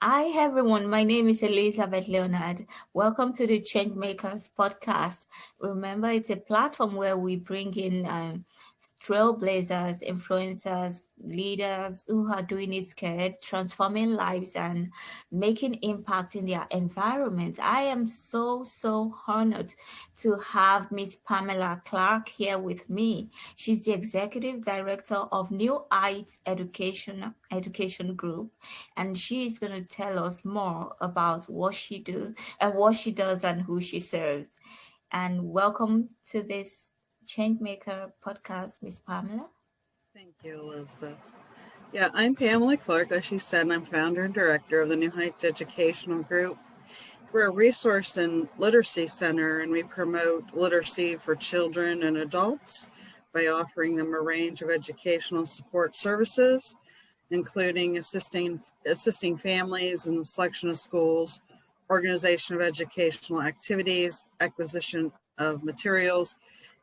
Hi everyone, my name is Elizabeth Leonard. Welcome to the Changemakers podcast. Remember, it's a platform where we bring in trailblazers, influencers, leaders who are doing it scared, transforming lives and making impact in their environment. I am so honored to have Miss Pamela Clark here with me. She's the executive director of New Heights Education Group, and she is going to tell us more about what she do and what she does and who she serves. And welcome to this Changemaker podcast, Miss Pamela. Thank you, Elizabeth. Yeah, I'm Pamela Clark, as she said, and I'm founder and director of the New Heights Educational Group. We're a resource and literacy center, and we promote literacy for children and adults by offering them a range of educational support services, including assisting families in the selection of schools, organization of educational activities, acquisition of materials,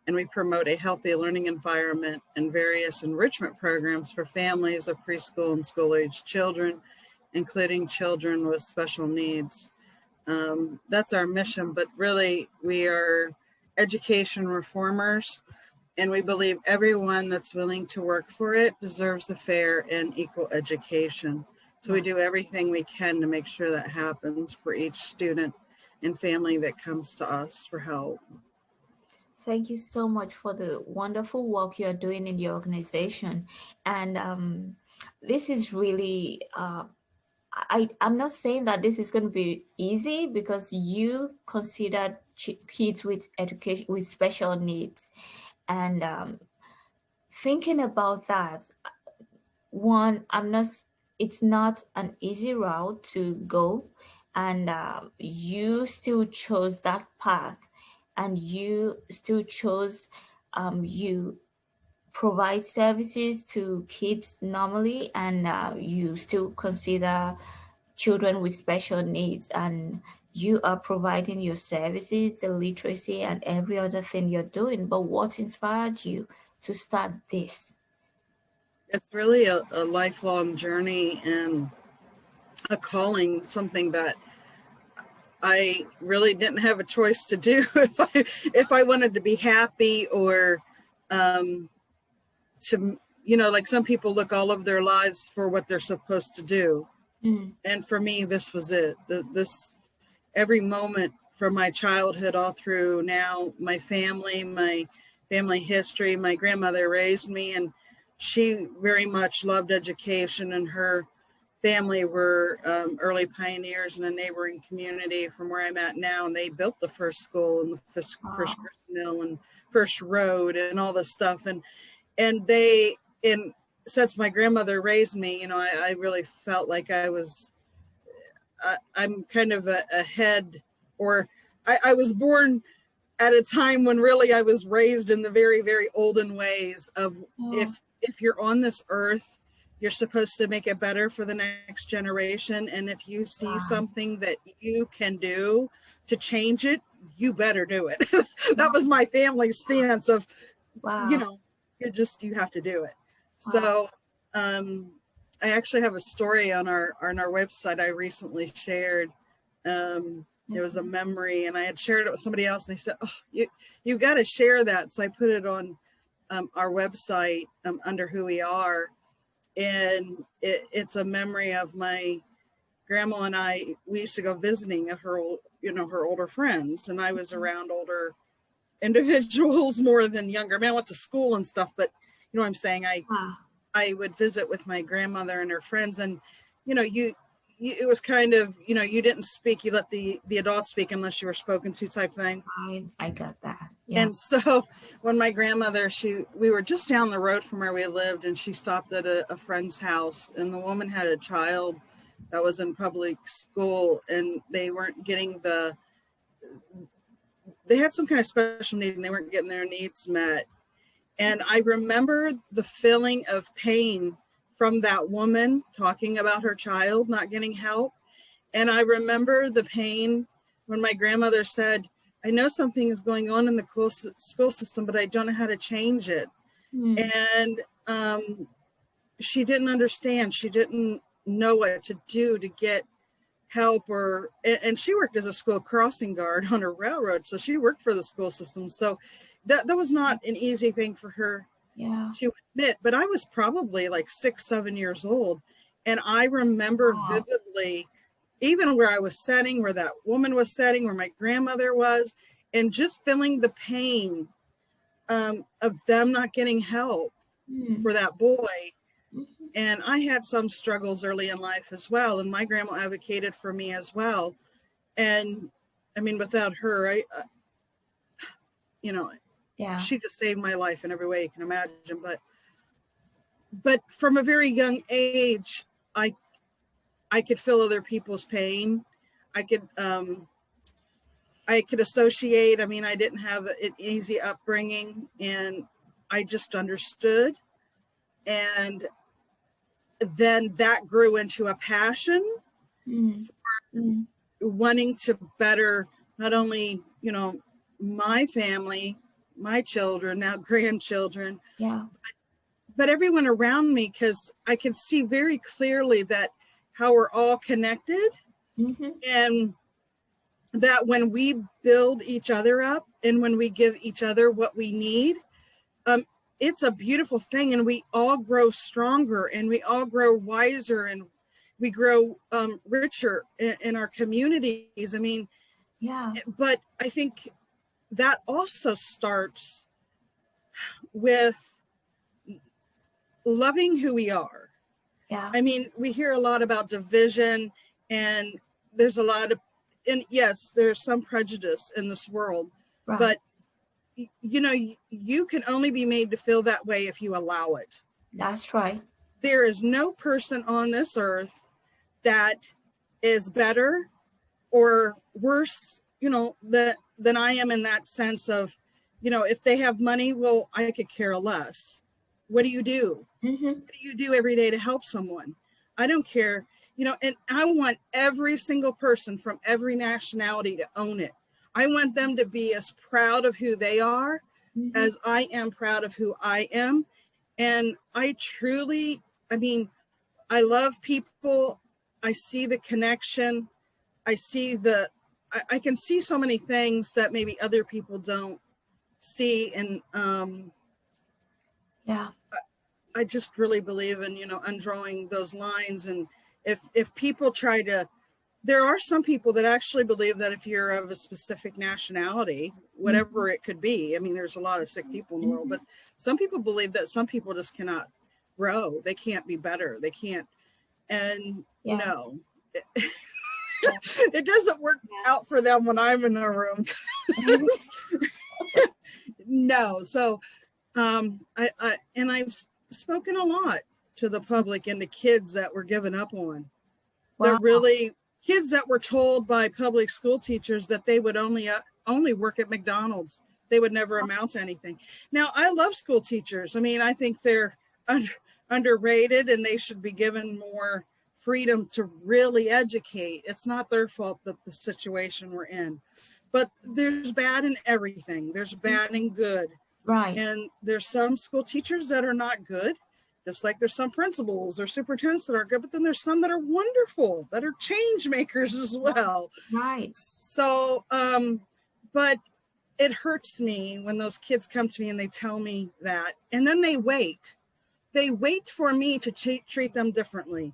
and we promote a healthy learning environment and various enrichment programs for families of preschool and school-age children, including children with special needs. That's our mission, but really we are education reformers, and we believe everyone that's willing to work for it deserves a fair and equal education. So we do everything we can to make sure that happens for each student and family that comes to us for help. Thank you so much for the wonderful work you're doing in the organization. And this is really, I'm not saying that this is going to be easy because you consider kids with education, with special needs. And thinking about that, one, it's not an easy route to go. And you still chose that path, and you still chose, you provide services to kids normally, and you still consider children with special needs, and you are providing your services, the literacy and every other thing you're doing. But what inspired you to start this? It's really a lifelong journey and a calling, something that I really didn't have a choice to do if I wanted to be happy or to, like some people look all of their lives for what they're supposed to do. Mm. And for me, this was it. Every moment from my childhood all through now, my family history, my grandmother raised me, and she very much loved education, and her family were early pioneers in a neighboring community from where I'm at now, and they built the first school and the first grist mill and first road and all this stuff. And since my grandmother raised me, I really felt like I'm kind of ahead, or I was born at a time when really I was raised in the very, very olden ways of if you're on this earth, you're supposed to make it better for the next generation. And if you see something that you can do to change it, you better do it. That was my family's stance of, you have to do it. So I actually have a story on our website I recently shared. It was a memory, and I had shared it with somebody else, and they said, "Oh, you got to share that." So I put it on our website under who we are, and it's a memory of my grandma and I. We used to go visiting her older friends, and I was around older individuals more than younger. I mean, I went to school and stuff, but you know what I'm saying. I would visit with my grandmother and her friends, and it was kind of, you didn't speak, you let the adults speak unless you were spoken to type thing. I got that. Yeah. And so when my grandmother, we were just down the road from where we lived, and she stopped at a friend's house, and the woman had a child that was in public school, and they weren't getting they had some kind of special need, and they weren't getting their needs met. And I remember the feeling of pain from that woman talking about her child not getting help. And I remember the pain when my grandmother said, "I know something is going on in the school system, but I don't know how to change it." And she didn't understand. She didn't know what to do to get help, or and she worked as a school crossing guard on a railroad, so she worked for the school system. So that was not an easy thing for her to admit. But I was probably like 6-7 years old, and I remember vividly, even where I was sitting, where that woman was sitting, where my grandmother was, and just feeling the pain of them not getting help for that boy. And I had some struggles early in life as well, and my grandma advocated for me as well. And I mean, without her, she just saved my life in every way you can imagine. But from a very young age, I could feel other people's pain. I could associate. I mean, I didn't have an easy upbringing, and I just understood. And then that grew into a passion for wanting to better not only, my family, my children, now grandchildren, but everyone around me, because I can see very clearly that how we're all connected, and that when we build each other up and when we give each other what we need, it's a beautiful thing, and we all grow stronger, and we all grow wiser, and we grow richer in our communities. I mean, but I think that also starts with loving who we are. I mean, we hear a lot about division, and there's a lot of, and yes, there's some prejudice in this world, but you can only be made to feel that way if you allow it. That's right. There is no person on this earth that is better or worse, than I am, in that sense of, if they have money, well, I could care less. What do you do? What do you do every day to help someone? I don't care, and I want every single person from every nationality to own it. I want them to be as proud of who they are as I am proud of who I am. And I love people. I see the connection. I can see so many things that maybe other people don't see. And I just really believe in, undrawing those lines. And if people try to, there are some people that actually believe that if you're of a specific nationality, whatever it could be, I mean, there's a lot of sick people in the world, but some people believe that some people just cannot grow. They can't be better. They can't. And no, it doesn't work out for them when I'm in a room. No. So, I've spoken a lot to the public and to kids that were given up on. That really, kids that were told by public school teachers that they would only work at McDonald's. They would never amount to anything. Now, I love school teachers. I mean, I think they're underrated, and they should be given more freedom to really educate. It's not their fault that the situation we're in. But there's bad in everything. There's bad and good. Right. And there's some school teachers that are not good. Just like there's some principals or superintendents that are good, but then there's some that are wonderful, that are change makers as well. Right. So, but it hurts me when those kids come to me and they tell me that, and then they wait for me to treat them differently.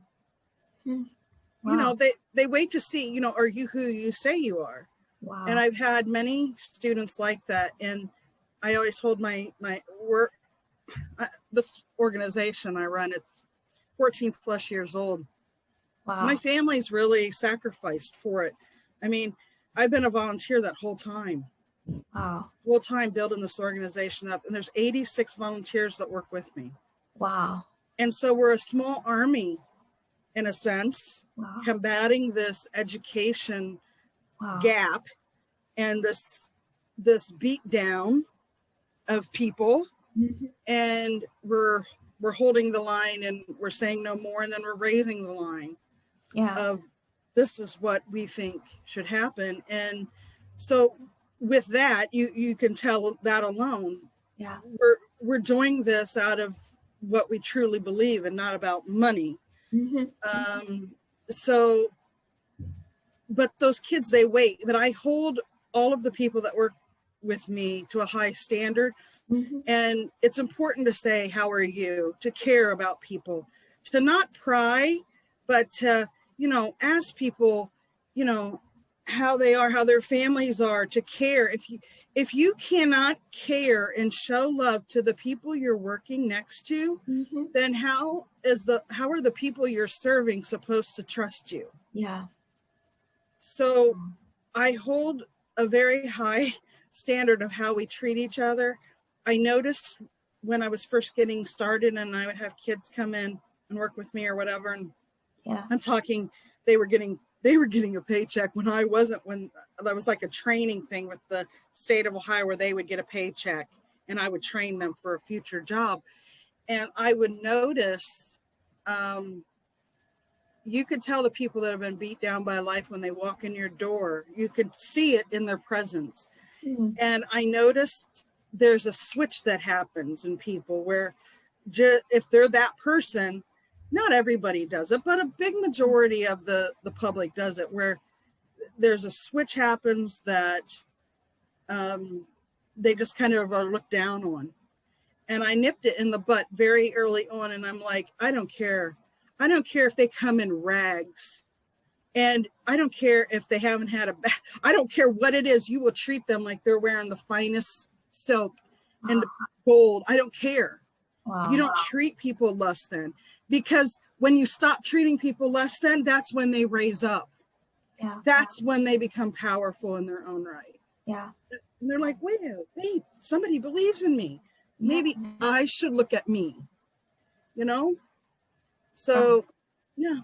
They wait to see, are you who you say you are? Wow. And I've had many students like that. And I always hold my work. This organization I run, it's 14 plus years old. Wow. My family's really sacrificed for it. I mean, I've been a volunteer that whole time. Wow. Full time building this organization up. And there's 86 volunteers that work with me. Wow. And so we're a small army, in a sense, combating this education gap and this beat down of people. And we're holding the line, and we're saying no more, and then we're raising the line of this is what we think should happen. And so with that, you can tell that alone, we're doing this out of what we truly believe and not about money. So but those kids, they wait. But I hold all of the people that work with me to a high standard. Mm-hmm. And it's important to say, how are you? To care about people, to not pry, but to, ask people, you know, how they are, how their families are, to care. If you cannot care and show love to the people you're working next to, Mm-hmm. then how are the people you're serving supposed to trust you? Yeah. So I hold a very high standard of how we treat each other. I noticed when I was first getting started and I would have kids come in and work with me or whatever, and Yeah. I'm talking, they were getting a paycheck when I wasn't, when that was like a training thing with the state of Ohio where they would get a paycheck and I would train them for a future job. And I would notice, um, you could tell the people that have been beat down by life when they walk in your door. You could see it in their presence. Mm. And I noticed there's a switch that happens in people where if they're that person, not everybody does it, but a big majority of the public does it, where there's a switch happens that they just kind of are looked down on. And I nipped it in the butt very early on. And I'm like, I don't care. I don't care if they come in rags. And I don't care if they haven't had a bath. I don't care what it is. You will treat them like they're wearing the finest silk and gold. I don't care. You Wow. don't treat people less than, because when you stop treating people less than, that's when they raise up. Yeah. That's when they become powerful in their own right. Yeah. And they're like, wait, somebody believes in me. Yeah. Maybe I should look at me, you know? Oh, So, yeah.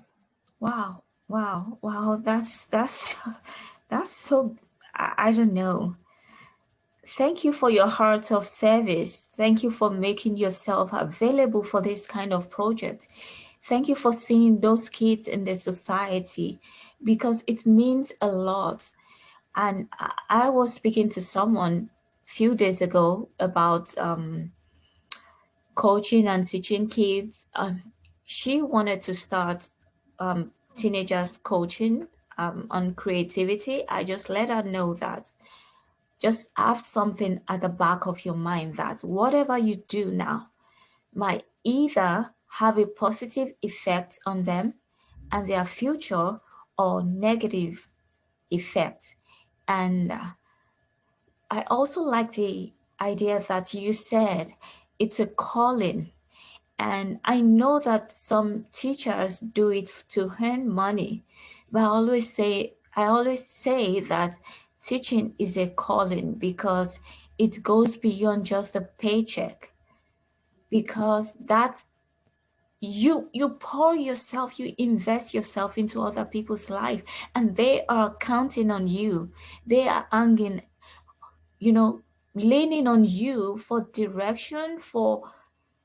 wow. Wow. Wow. That's so, I don't know. Thank you for your heart of service. Thank you for making yourself available for this kind of project. Thank you for seeing those kids in the society, because it means a lot. And I was speaking to someone a few days ago about coaching and teaching kids. She wanted to start teenagers coaching on creativity. I just let her know that just have something at the back of your mind that whatever you do now might either have a positive effect on them and their future, or negative effect. And I also like the idea that you said it's a calling. And I know that some teachers do it to earn money, but I always say that teaching is a calling, because it goes beyond just a paycheck. Because that's, you pour yourself, you invest yourself into other people's life, and they are counting on you. They are hanging, you know, leaning on you for direction, for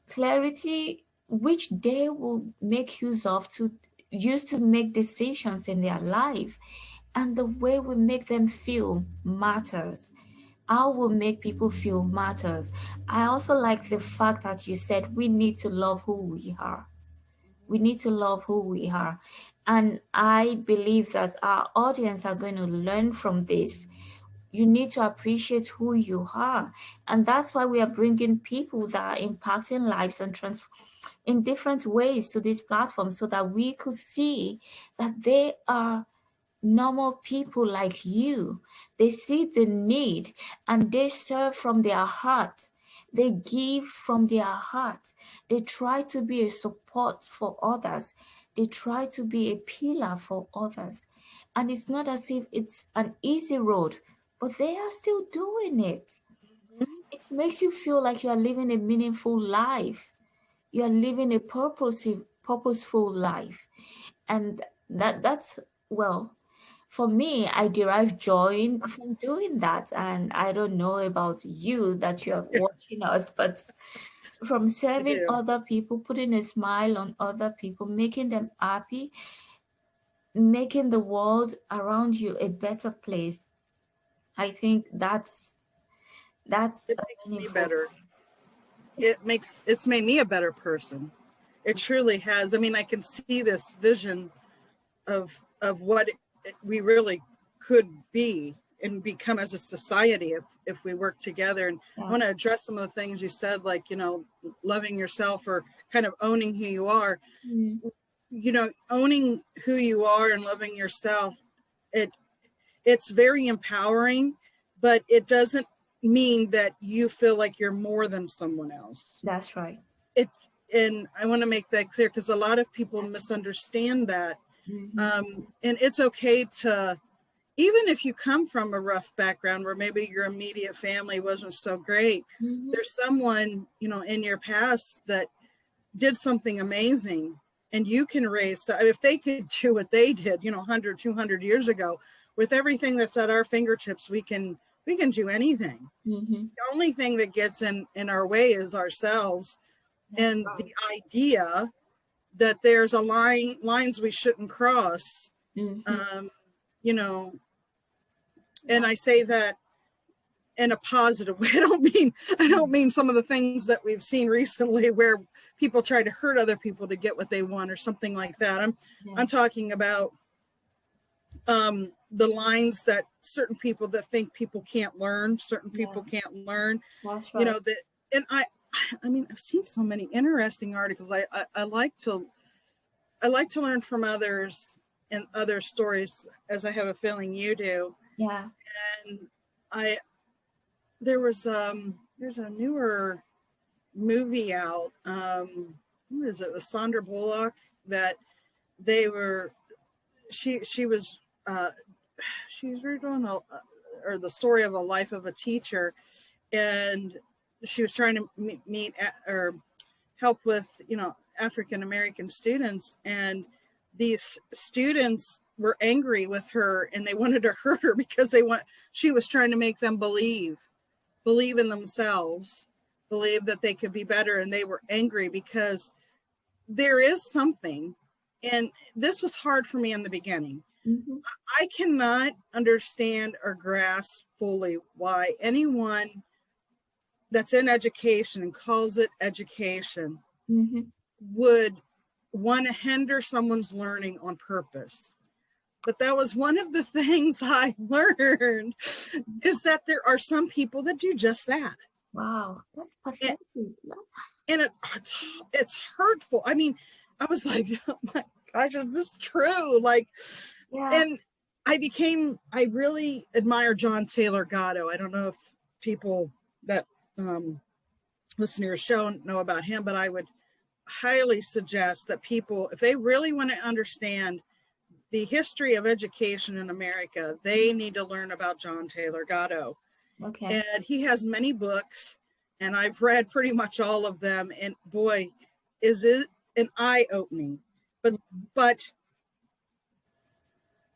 clarity, which they will make use to make decisions in their life. And the way we make them feel matters. How we make people feel matters. I also like the fact that you said we need to love who we are. We need to love who we are. And I believe that our audience are going to learn from this. You need to appreciate who you are. And that's why we are bringing people that are impacting lives and in different ways to this platform, so that we could see that they are normal people like you. They see the need and they serve from their heart. They give from their heart. They try to be a support for others. They try to be a pillar for others. And it's not as if it's an easy road, but they are still doing it. It makes you feel like you are living a meaningful life. You are living a purposeful life. And that's, well, for me, I derive joy from doing that. And I don't know about you that you're watching us, but from I serving do. other people, putting a smile on other people, making them happy, making the world around you a better place, I think that's It a makes me meaningful. better. It's made me a better person. It truly has. I mean, I can see this vision of what we really could be and become as a society if we work together. And Yeah. I want to address some of the things you said, like, loving yourself or kind of owning who you are. Mm. Owning who you are and loving yourself, it's very empowering, but it doesn't mean that you feel like you're more than someone else. That's right. And I want to make that clear, because a lot of people misunderstand that. Mm-hmm. And it's okay to, even if you come from a rough background where maybe your immediate family wasn't so great, Mm-hmm. there's someone, in your past that did something amazing, and you can raise, if they could do what they did, 100, 200 years ago, with everything that's at our fingertips, we can do anything. Mm-hmm. The only thing that gets in our way is ourselves. That's And right. the idea that there's lines we shouldn't cross, Mm-hmm. and I say that in a positive way. I don't mean some of the things that we've seen recently where people try to hurt other people to get what they want or something like that. I'm talking about the lines that certain people that think people can't learn, certain people can't learn. That's right. And I mean, I've seen so many interesting articles. I like to learn from others and other stories, as I have a feeling you do. Yeah. And there's a newer movie out. What is it? With Sandra Bullock, that she was redoing or the story of a life of a teacher, and she was trying to meet or help with African American students, and these students were angry with her and they wanted to hurt her because she was trying to make them believe in themselves, believe that they could be better, and they were angry because there is something. And this was hard for me in the beginning. Mm-hmm. I cannot understand or grasp fully why anyone that's in education and calls it education Mm-hmm. would want to hinder someone's learning on purpose. But that was one of the things I learned, is that there are some people that do just that. Wow, that's pathetic. And it's hurtful. I mean, I was like, oh my gosh, is this true? Like, and I really admire John Taylor Gatto. I don't know if people that listen to your show know about him, but I would highly suggest that people, if they really want to understand the history of education in America, they need to learn about John Taylor Gatto. Okay. And he has many books, and I've read pretty much all of them. And boy, is it an eye-opening. But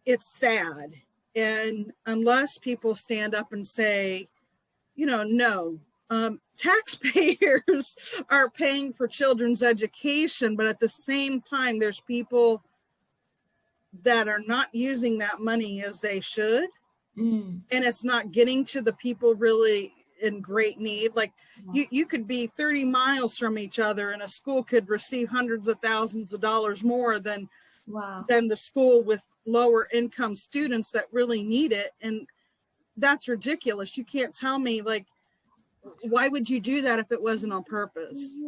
it's sad. And unless people stand up and say, no, taxpayers are paying for children's education, but at the same time, there's people that are not using that money as they should. And it's not getting to the people really in great need. Like you could be 30 miles from each other, and a school could receive hundreds of thousands of dollars more than the school with lower income students that really need it. And that's ridiculous. You can't tell me, like, why would you do that if it wasn't on purpose?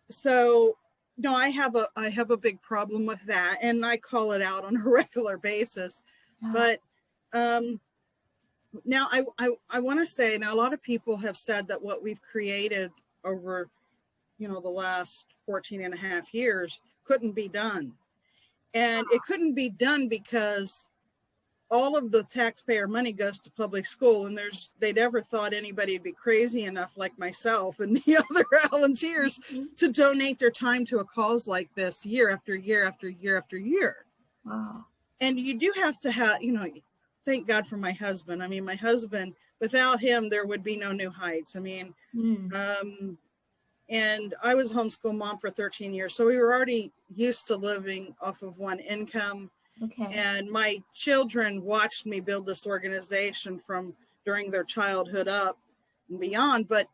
So no, I have a big problem with that, and I call it out on a regular basis. But now I want to say, now a lot of people have said that what we've created over the last 14 and a half years couldn't be done. And it couldn't be done because all of the taxpayer money goes to public school, and they never thought anybody would be crazy enough, like myself and the other volunteers, to donate their time to a cause like this year after year after year after year. Wow. And you do have to have, thank God for my husband. I mean, my husband, without him, there would be no New Heights. I mean, and I was a homeschool mom for 13 years. So we were already used to living off of one income. Okay. And my children watched me build this organization from during their childhood up and beyond. But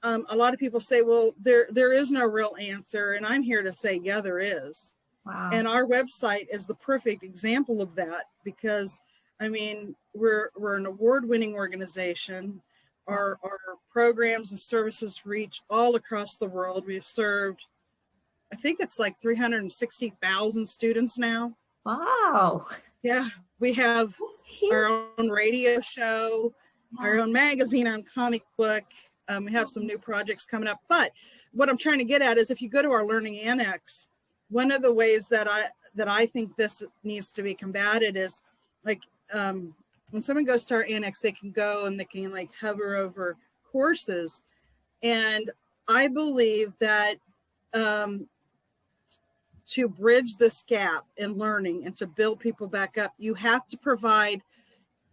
a lot of people say, well, there is no real answer. And I'm here to say, yeah, there is. Wow. And our website is the perfect example of that, because I mean, we're an award-winning organization. Our programs and services reach all across the world. We've served, I think it's like 360,000 students now. Wow. Yeah, we have That's huge. our own radio show, our Yeah. own magazine, our own comic book. We have some new projects coming up. But what I'm trying to get at is, if you go to our Learning Annex, one of the ways that I think this needs to be combated is, like, when someone goes to our annex, they can go and they can like hover over courses. And I believe that to bridge this gap in learning and to build people back up, you have to provide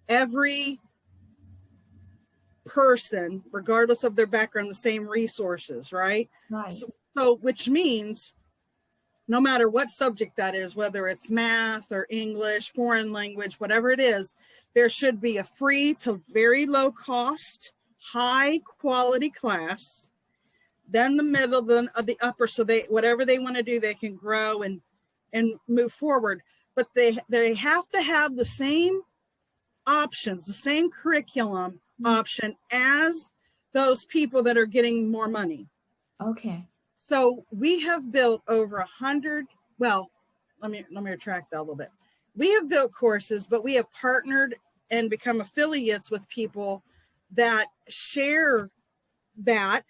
every person, regardless of their background, the same resources, right? Right. So which means no matter what subject that is, whether it's math or English, foreign language, whatever it is, there should be a free to very low cost, high quality class, then the middle, then the upper, so they, whatever they want to do, they can grow and move forward. But they have to have the same options, the same curriculum option as those people that are getting more money. Okay. So we have built over 100, well, let me retract that a little bit. We have built courses, but we have partnered and become affiliates with people that share that.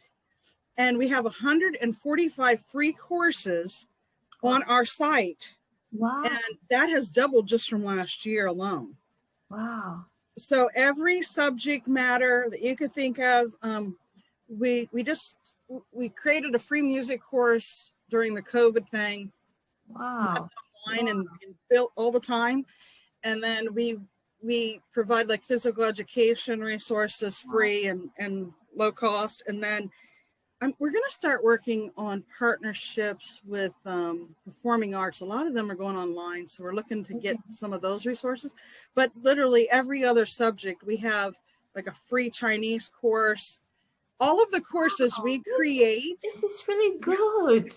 And we have 145 free courses on our site. Wow. And that has doubled just from last year alone. Wow. So every subject matter that you could think of, we created a free music course during the COVID thing. Wow. Online and built all the time. And then we provide like physical education resources free and low cost. And then we're going to start working on partnerships with performing arts. A lot of them are going online, so we're looking to get some of those resources. But literally every other subject, we have like a free Chinese course. All of the courses we create. This is really good.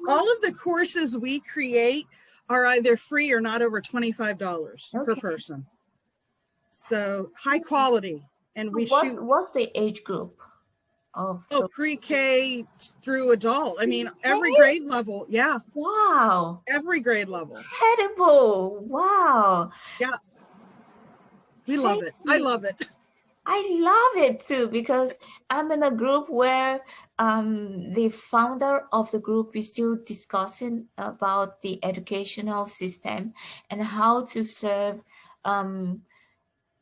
All of the courses we create are either free or not over $25 per person. So high quality. And So we shoot. what's the age group of Pre-K through adult. I mean, every grade level. Yeah. Wow. Every grade level. Incredible. Wow. Yeah. We love it. I love it. I love it too, because I'm in a group where the founder of the group is still discussing about the educational system and how to serve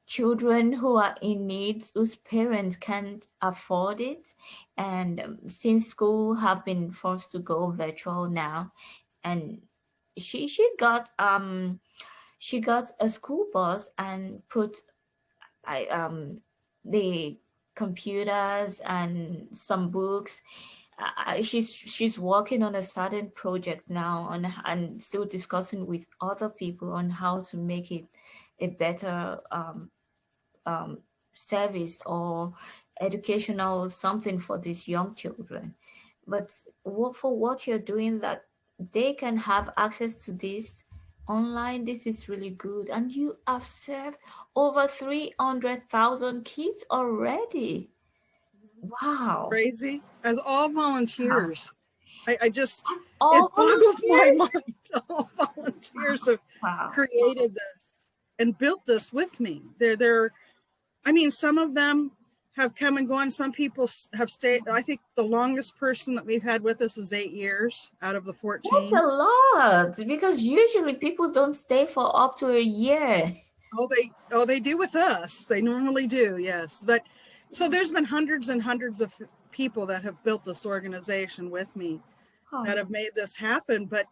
children who are in need, whose parents can't afford it. And since school have been forced to go virtual now, and she got a school bus and put the computers and some books. She's working on a certain project now and still discussing with other people on how to make it a better service or educational something for these young children. But for what you're doing, that they can have access to this online, this is really good. And you have served over 300,000 kids already. Wow. Crazy. As all volunteers. I just, all it boggles my volunteers? mind. All volunteers have created this and built this with me. I mean, some of them have come and gone. Some people have stayed. I think the longest person that we've had with us is 8 years out of the 14. That's a lot, because usually people don't stay for up to a year. They do with us. They normally do, yes. But so there's been hundreds and hundreds of people that have built this organization with me that have made this happen. But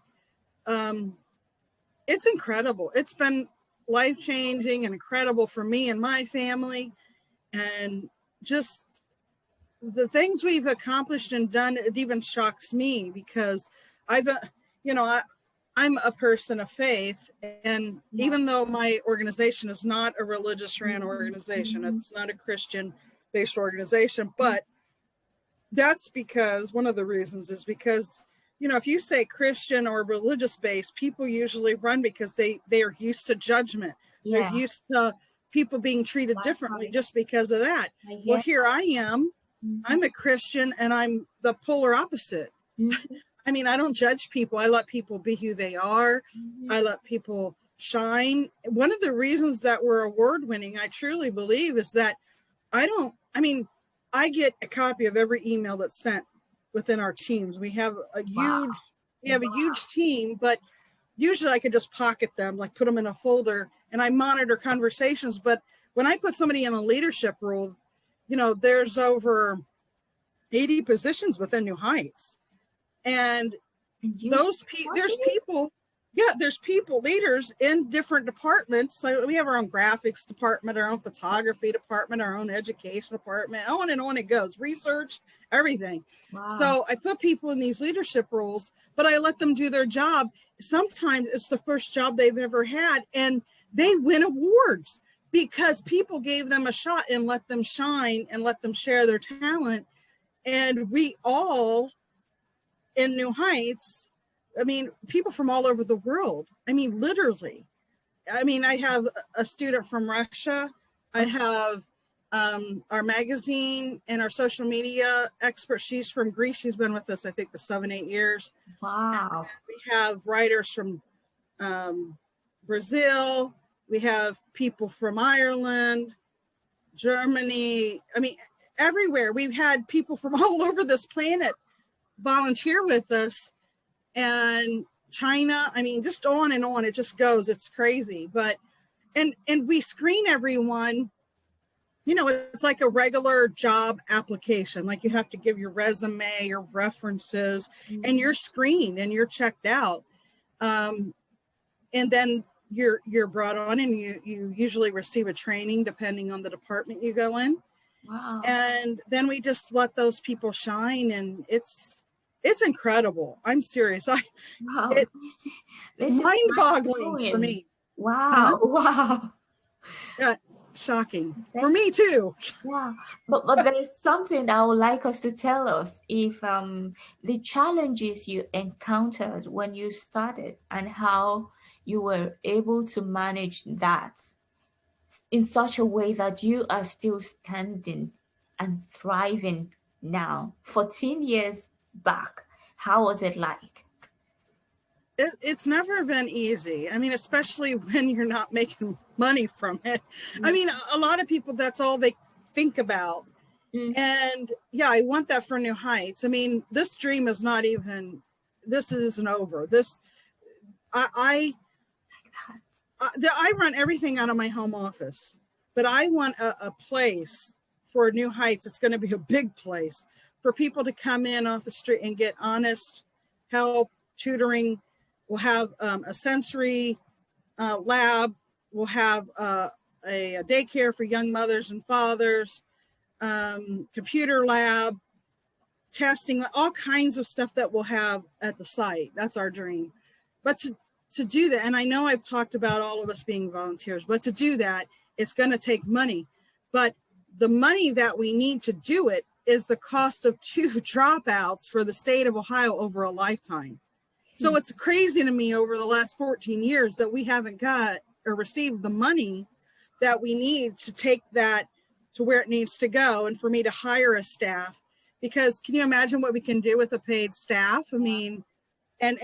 it's incredible. It's been life-changing and incredible for me and my family. And just the things we've accomplished and done, it even shocks me, because I'm a person of faith, and even though my organization is not a religious ran organization, it's not a Christian based organization, but that's because one of the reasons is because if you say Christian or religious based, people usually run because they are used to judgment. They're Yeah. used to people being treated differently just because of that. Well, here I am. I'm a Christian and I'm the polar opposite. I mean, I don't judge people. I let people be who they are. I let people shine. One of the reasons that we're award winning, I truly believe, is that I get a copy of every email that's sent within our teams. We have a huge team, but usually I could just pocket them, like put them in a folder, and I monitor conversations. But when I put somebody in a leadership role, there's over 80 positions within New Heights. And there's people, leaders in different departments. So we have our own graphics department, our own photography department, our own education department, on and on it goes, research, everything. Wow. So I put people in these leadership roles, but I let them do their job. Sometimes it's the first job they've ever had, and they win awards because people gave them a shot and let them shine and let them share their talent. And we all in New Heights, people from all over the world. Literally. I have a student from Russia. I have our magazine and our social media expert. She's from Greece. She's been with us, I think, the 7-8 years. Wow. We have writers from Brazil. We have people from Ireland, Germany. Everywhere. We've had people from all over this planet volunteer with us, and China. Just on and on. It just goes. It's crazy. But and we screen everyone. It's like a regular job application. Like you have to give your resume, your references, and you're screened and you're checked out. And then you're brought on, and you usually receive a training depending on the department you go in. Wow. And then we just let those people shine, and it's incredible. I'm serious. It's mind-boggling for me. Wow. Wow. Yeah, shocking for me too. Yeah, but there is something I would like us to tell us, if the challenges you encountered when you started and how you were able to manage that in such a way that you are still standing and thriving now, 14 years back. How was it like? It's never been easy. Especially when you're not making money from it. A lot of people, that's all they think about. And yeah, I want that for New Heights. This dream is not even, this isn't over. I run everything out of my home office, but I want a place for New Heights. It's going to be a big place for people to come in off the street and get honest help, tutoring. We'll have a sensory lab. We'll have a daycare for young mothers and fathers, computer lab, testing, all kinds of stuff that we'll have at the site. That's our dream. But to do that, and I know I've talked about all of us being volunteers, but to do that, it's going to take money. But the money that we need to do it is the cost of 2 dropouts for the state of Ohio over a lifetime. So it's crazy to me over the last 14 years that we haven't got or received the money that we need to take that to where it needs to go, and for me to hire a staff. Because can you imagine what we can do with a paid staff? And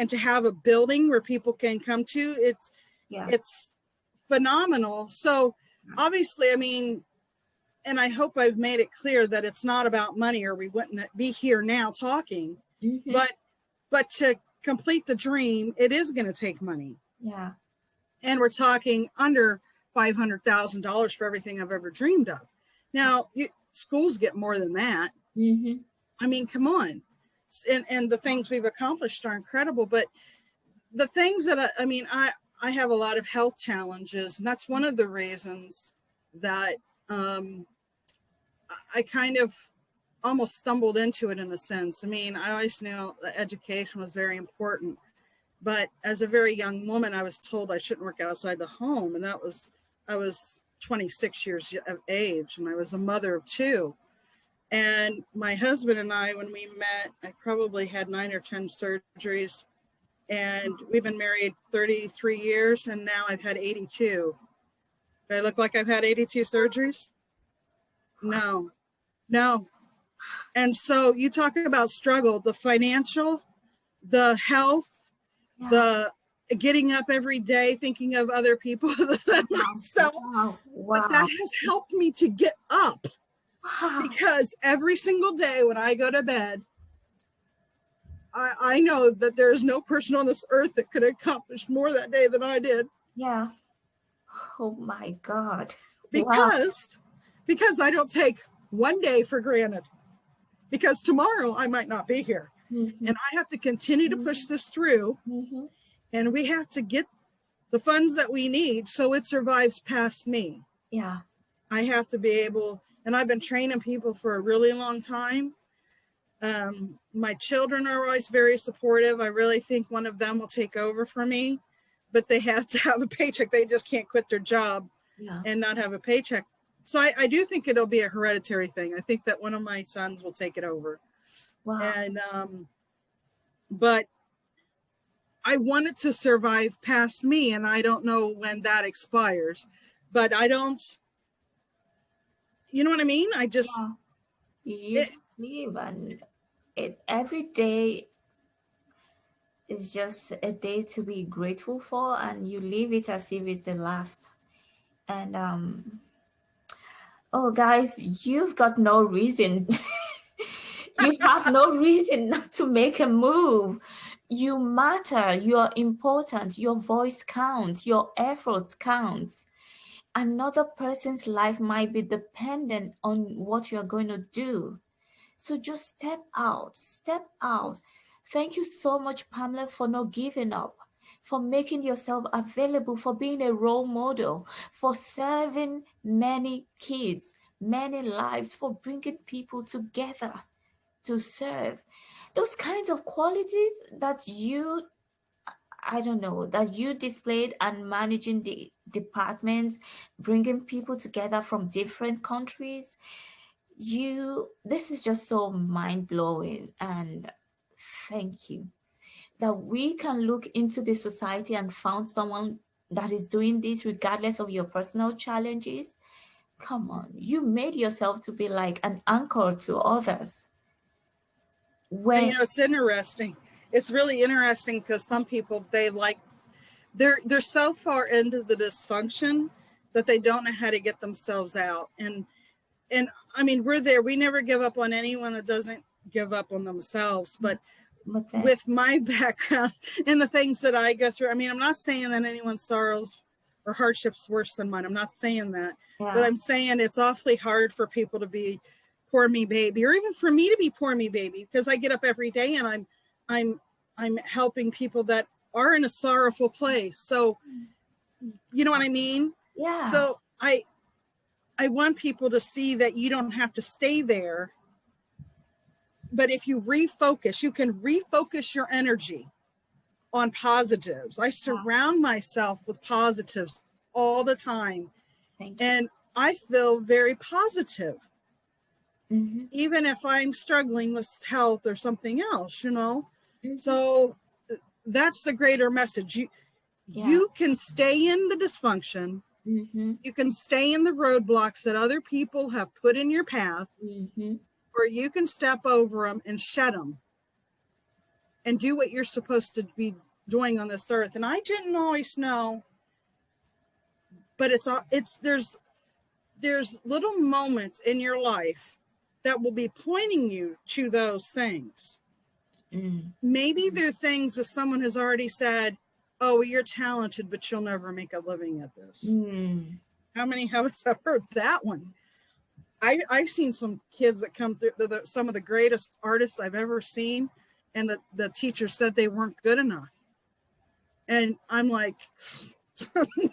to have a building where people can come to, it's phenomenal. So obviously, and I hope I've made it clear that it's not about money, or we wouldn't be here now talking. But to complete the dream, it is going to take money. Yeah. And we're talking under $500,000 for everything I've ever dreamed of. Now, schools get more than that. Come on. And the things we've accomplished are incredible. But the things that I have a lot of health challenges, and that's one of the reasons that I kind of almost stumbled into it in a sense. I always knew that education was very important, but as a very young woman, I was told I shouldn't work outside the home. And I was 26 years of age, and I was a mother of 2. And my husband and I, when we met, I probably had 9 or 10 surgeries. And we've been married 33 years, and now I've had 82. Do I look like I've had 82 surgeries? No, no. And so you talk about struggle, the financial, the health, Yeah. the getting up every day thinking of other people than myself. Wow. But that has helped me to get up. Wow. Because every single day when I go to bed, I know that there is no person on this earth that could accomplish more that day than I did. Yeah. Oh my God. Because I don't take one day for granted. Because tomorrow I might not be here. Mm-hmm. And I have to continue to push this through. Mm-hmm. And we have to get the funds that we need so it survives past me. Yeah. I have to be able, and I've been training people for a really long time. My children are always very supportive. I really think one of them will take over for me, but they have to have a paycheck. They just can't quit their job and not have a paycheck. So I do think it'll be a hereditary thing. I think that one of my sons will take it over. Wow. And, but I want it to survive past me, and I don't know when that expires, but I don't, you know what I mean? I just, you sleep, and every day is just a day to be grateful for, and you live it as if it's the last. And oh guys, you've got no reason. You have no reason not to make a move. You matter, you're important, your voice counts, your efforts counts. Another person's life might be dependent on what you're going to do. So just step out, step out. Thank you so much, Pamela, for not giving up, for making yourself available, for being a role model, for serving many kids, many lives, for bringing people together to serve. Those kinds of qualities that you, I don't know, that you displayed, and managing the departments, bringing people together from different countries, this is just so mind blowing. And thank you that we can look into the society and found someone that is doing this regardless of your personal challenges. Come on, you made yourself to be like an anchor to others. And, it's interesting. It's really interesting because some people, they're so far into the dysfunction that they don't know how to get themselves out. And I mean, we're there. We never give up on anyone that doesn't give up on themselves. But with my background and the things that I go through, I mean, I'm not saying that anyone's sorrows or hardships worse than mine. I'm not saying that. But I'm saying it's awfully hard for people to be poor me baby, or even for me to be poor me baby, because I get up every day and I'm helping people that are in a sorrowful place. So, you know what I mean? Yeah. So I want people to see that you don't have to stay there. But if you refocus, you can refocus your energy on positives. I surround myself with positives all the time. And I feel very positive. Mm-hmm. Even if I'm struggling with health or something else, Mm-hmm. So that's the greater message. You can stay in the dysfunction. Mm-hmm. You can stay in the roadblocks that other people have put in your path, mm-hmm. or you can step over them and shed them and do what you're supposed to be doing on this earth. And I didn't always know, but there's little moments in your life that will be pointing you to those things. Maybe they're things that someone has already said, oh, you're talented, but you'll never make a living at this. How many have us heard that one? I've seen some kids that come through, some of the greatest artists I've ever seen, and the teacher said they weren't good enough. And I'm like,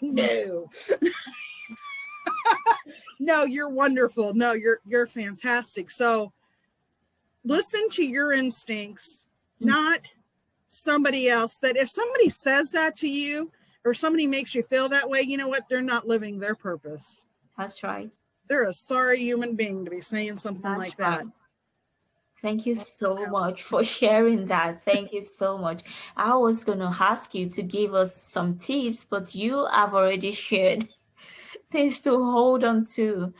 no. No, you're wonderful. No, you're fantastic. So listen to your instincts, not somebody else. That if somebody says that to you or somebody makes you feel that way, you know what? They're not living their purpose. That's right. they're a sorry human being to be saying something That's like that. right. Thank you so much for sharing that. Thank you so much. I was going to ask you to give us some tips, but you have already shared things to hold on to.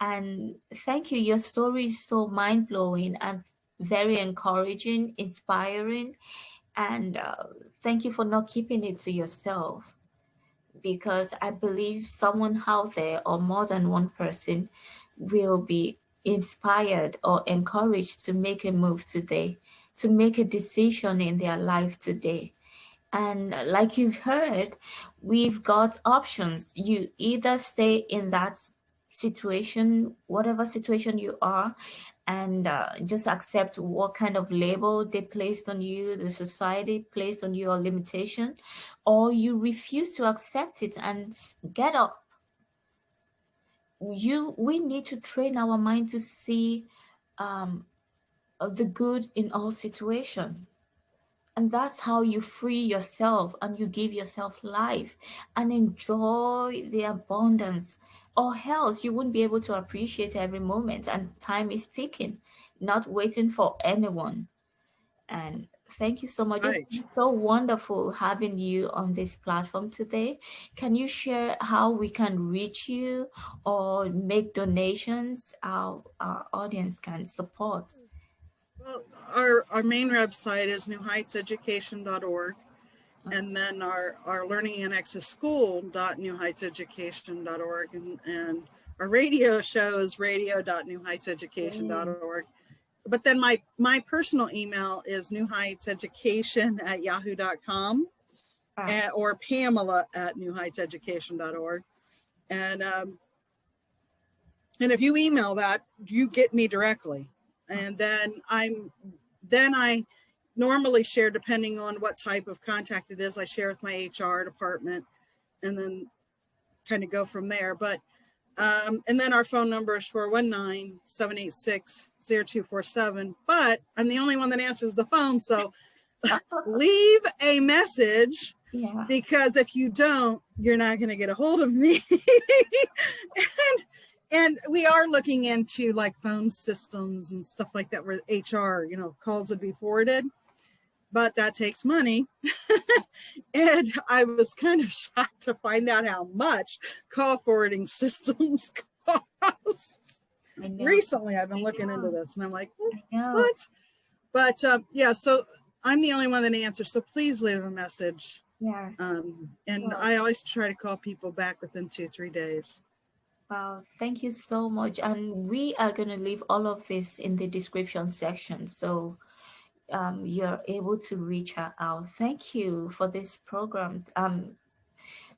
And thank you. Your story is so mind blowing and very encouraging, inspiring. And thank you for not keeping it to yourself, because I believe someone out there, or more than one person, will be inspired or encouraged to make a move today, to make a decision in their life today. And like you've heard, we've got options. You either stay in that situation, whatever situation you are, and just accept what kind of label they placed on you, the society placed on you, or limitation, or you refuse to accept it and get up. We need to train our mind to see um, the good in all situations. And that's how you free yourself and you give yourself life and enjoy the abundance. Or else you wouldn't be able to appreciate every moment, and time is ticking, not waiting for anyone. And thank you so much. It's Right. been so wonderful having you on this platform today. Can you share how we can reach you or make donations our audience can support? Well, our main website is newheightseducation.org. And then our learning annex is school.newheightseducation.org. And our radio show is Okay. radio.newheightseducation.org. But then my personal email is newheightseducation@yahoo.com, Ah, or Pamela@newheightseducation.org. And and if you email that, you get me directly. And then I normally share, depending on what type of contact it is, I share with my HR department, and then kind of go from there. But and then our phone number is 419-786-0247. But I'm the only one that answers the phone. So leave a message, yeah. because if you don't, you're not going to get a hold of me. and we are looking into like phone systems and stuff like that, where HR, calls would be forwarded, but that takes money. And I was kind of shocked to find out how much call forwarding systems cost. I know. Recently, I've been I looking into know. this, and I'm like, I know. what? But yeah, so I'm the only one that answers. So please leave a message. Yeah. And Well, I always try to call people back within 2-3 days. wow. Thank you so much. And we are going to leave all of this in the description section, so you're able to reach her out. Thank you for this program,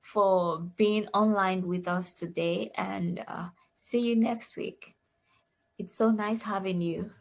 for being online with us today, and see you next week. It's so nice having you.